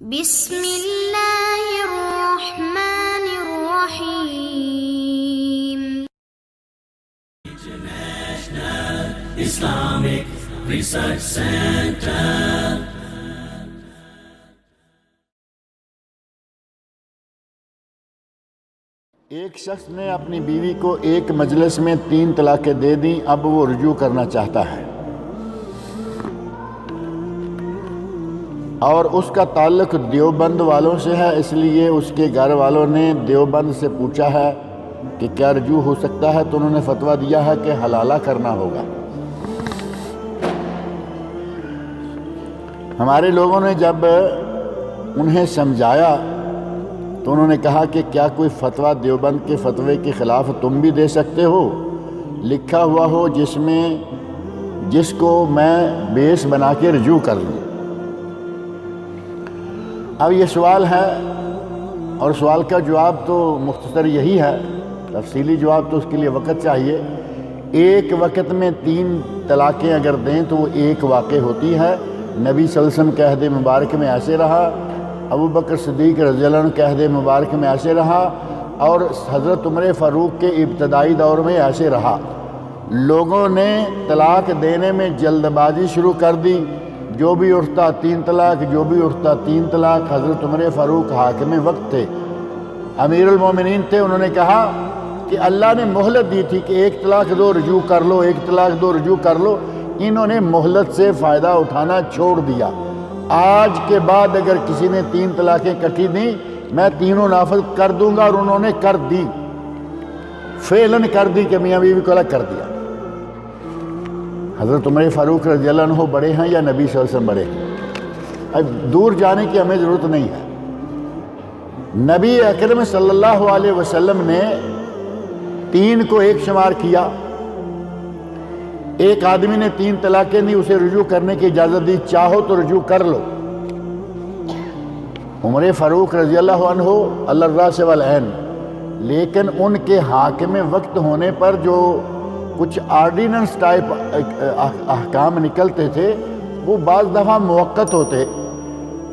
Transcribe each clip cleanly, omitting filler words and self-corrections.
بسم اللہ الرحمن الرحیم۔ International Islamic Research Center. ایک شخص نے اپنی بیوی کو ایک مجلس میں 3 طلاقیں دے دیں، اب وہ رجوع کرنا چاہتا ہے اور اس کا تعلق دیوبند والوں سے ہے، اس لیے اس کے گھر والوں نے دیوبند سے پوچھا ہے کہ کیا رجوع ہو سکتا ہے، تو انہوں نے فتویٰ دیا ہے کہ حلالہ کرنا ہوگا۔ ہمارے لوگوں نے جب انہیں سمجھایا تو انہوں نے کہا کہ کیا کوئی فتویٰ دیوبند کے فتوے کے خلاف تم بھی دے سکتے ہو، لکھا ہوا ہو جس کو میں بیس بنا کے رجوع کر لوں۔ اب یہ سوال ہے اور سوال کا جواب تو مختصر یہی ہے، تفصیلی جواب تو اس کے لیے وقت چاہیے۔ ایک وقت میں 3 طلاقیں اگر دیں تو وہ ایک واقع ہوتی ہے۔ نبی صلی اللہ علیہ وسلم کے عہد مبارک میں ایسے رہا، ابو بکر صدیق رضی اللہ عنہ کے عہد مبارک میں ایسے رہا، اور حضرت عمر فاروق کے ابتدائی دور میں ایسے رہا۔ لوگوں نے طلاق دینے میں جلد بازی شروع کر دی، جو بھی اٹھتا 3 طلاق، جو بھی اٹھتا 3 طلاق۔ حضرت عمر فاروق حاکم وقت تھے، امیر المومنین تھے، انہوں نے کہا کہ اللہ نے مہلت دی تھی کہ 1 طلاق دو رجوع کر لو، 1 طلاق دو رجوع کر لو، انہوں نے مہلت سے فائدہ اٹھانا چھوڑ دیا۔ آج کے بعد اگر کسی نے 3 طلاقیں کٹھی دیں، میں تینوں نافذ کر دوں گا، اور انہوں نے کر دی، فعلاً کر دی کہ میاں بیوی کو الگ کر دیا۔ حضرت عمر فاروق رضی اللہ عنہ بڑے ہیں یا نبی صلی اللہ علیہ وسلم بڑے ہیں؟ اب دور جانے کی ہمیں ضرورت نہیں ہے۔ نبی اکرم صلی اللہ علیہ وسلم نے 3 کو ایک شمار کیا۔ ایک آدمی نے 3 طلاقیں دی، اسے رجوع کرنے کی اجازت دی، چاہو تو رجوع کر لو۔ عمر فاروق رضی اللہ عنہ علی الراس والعین، لیکن ان کے حاکم وقت ہونے پر جو کچھ آرڈیننس ٹائپ احکام نکلتے تھے وہ بعض دفعہ موقت ہوتے۔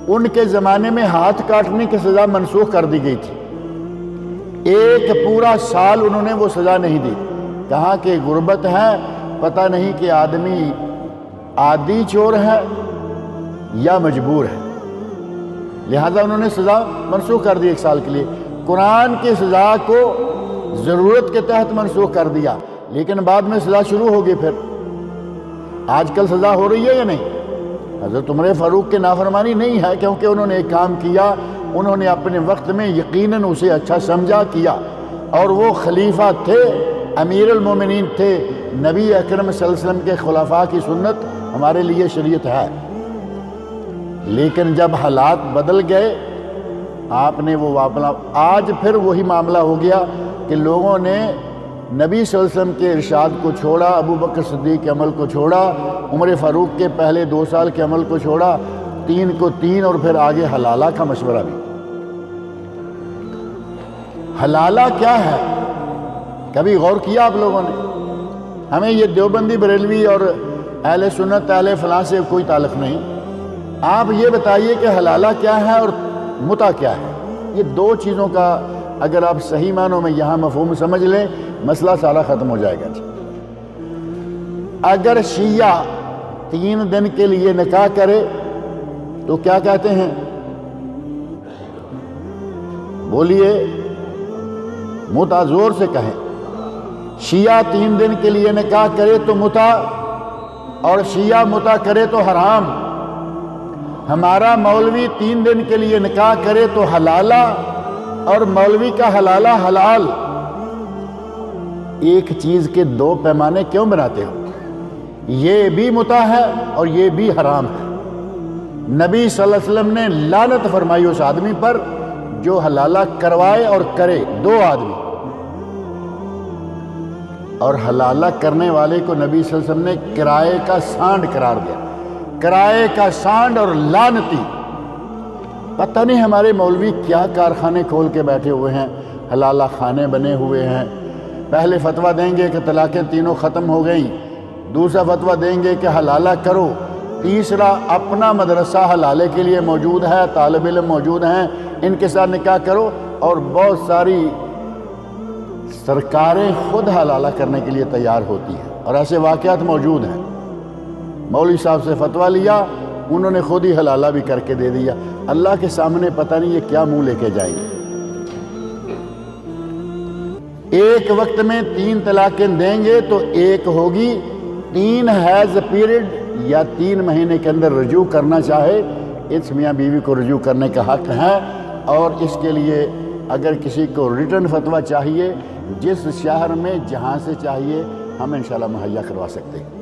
ان کے زمانے میں ہاتھ کاٹنے کی سزا منسوخ کر دی گئی تھی، 1 پورا سال انہوں نے وہ سزا نہیں دی، کہا کہ غربت ہے، پتہ نہیں کہ آدمی عادی چور ہے یا مجبور ہے، لہذا انہوں نے سزا منسوخ کر دی 1 سال کے لیے۔ قرآن کی سزا کو ضرورت کے تحت منسوخ کر دیا، لیکن بعد میں سزا شروع ہوگی۔ پھر آج کل سزا ہو رہی ہے یا نہیں؟ حضرت عمر فاروق کے نافرمانی نہیں ہے، کیونکہ انہوں نے ایک کام کیا، انہوں نے اپنے وقت میں یقیناً اسے اچھا سمجھا کیا، اور وہ خلیفہ تھے، امیر المومنین تھے۔ نبی اکرم صلی اللہ علیہ وسلم کے خلفاء کی سنت ہمارے لیے شریعت ہے، لیکن جب حالات بدل گئے آپ نے وہ معاملہ، آج پھر وہی معاملہ ہو گیا کہ لوگوں نے نبی صلی اللہ علیہ وسلم کے ارشاد کو چھوڑا، ابو بکر صدیق کے عمل کو چھوڑا، عمر فاروق کے پہلے 2 سال کے عمل کو چھوڑا، 3 کو 3، اور پھر آگے حلالہ کا مشورہ بھی۔ حلالہ کیا ہے؟ کبھی غور کیا آپ لوگوں نے؟ ہمیں یہ دیوبندی بریلوی اور اہل سنت اہل فلاں سے کوئی تعلق نہیں۔ آپ یہ بتائیے کہ حلالہ کیا ہے اور متع کیا ہے؟ یہ 2 چیزوں کا اگر آپ صحیح معنوں میں یہاں مفہوم سمجھ لیں، مسئلہ سارا ختم ہو جائے گا۔ اگر شیعہ 3 دن کے لیے نکاح کرے تو کیا کہتے ہیں؟ بولیے، متع زور سے کہیں۔ شیعہ 3 دن کے لیے نکاح کرے تو متع، اور شیعہ متع کرے تو حرام۔ ہمارا مولوی 3 دن کے لیے نکاح کرے تو حلالہ، اور مولوی کا حلالہ حلال۔ ایک چیز کے 2 پیمانے کیوں بناتے ہو؟ یہ بھی متع ہے اور یہ بھی حرام ہے۔ نبی صلی اللہ علیہ وسلم نے لعنت فرمائی اس آدمی پر جو حلالہ کروائے اور کرے، 2 آدمی، اور حلالہ کرنے والے کو نبی صلی اللہ علیہ وسلم نے کرائے کا سانڈ قرار دیا، کرائے کا سانڈ اور لعنتی۔ پتہ نہیں ہمارے مولوی کیا کارخانے کھول کے بیٹھے ہوئے ہیں، حلالہ خانے بنے ہوئے ہیں۔ پہلے فتویٰ دیں گے کہ طلاقیں تینوں ختم ہو گئیں، دوسرا فتویٰ دیں گے کہ حلالہ کرو، تیسرا اپنا مدرسہ حلالے کے لیے موجود ہے، طالب علم موجود ہیں، ان کے ساتھ نکاح کرو، اور بہت ساری سرکاریں خود حلالہ کرنے کے لیے تیار ہوتی ہیں، اور ایسے واقعات موجود ہیں۔ مولوی صاحب سے فتویٰ لیا، انہوں نے خود ہی حلالہ بھی کر کے دے دیا۔ اللہ کے سامنے پتہ نہیں یہ کیا منہ لے کے جائیں گے۔ ایک وقت میں 3 طلاقیں دیں گے تو ایک ہوگی 3 حیض پیریڈ یا 3 مہینے کے اندر رجوع کرنا چاہے، اس میاں بیوی کو رجوع کرنے کا حق ہے، اور اس کے لیے اگر کسی کو ریٹن فتویٰ چاہیے جس شہر میں جہاں سے چاہیے ہم انشاءاللہ مہیا کروا سکتے ہیں۔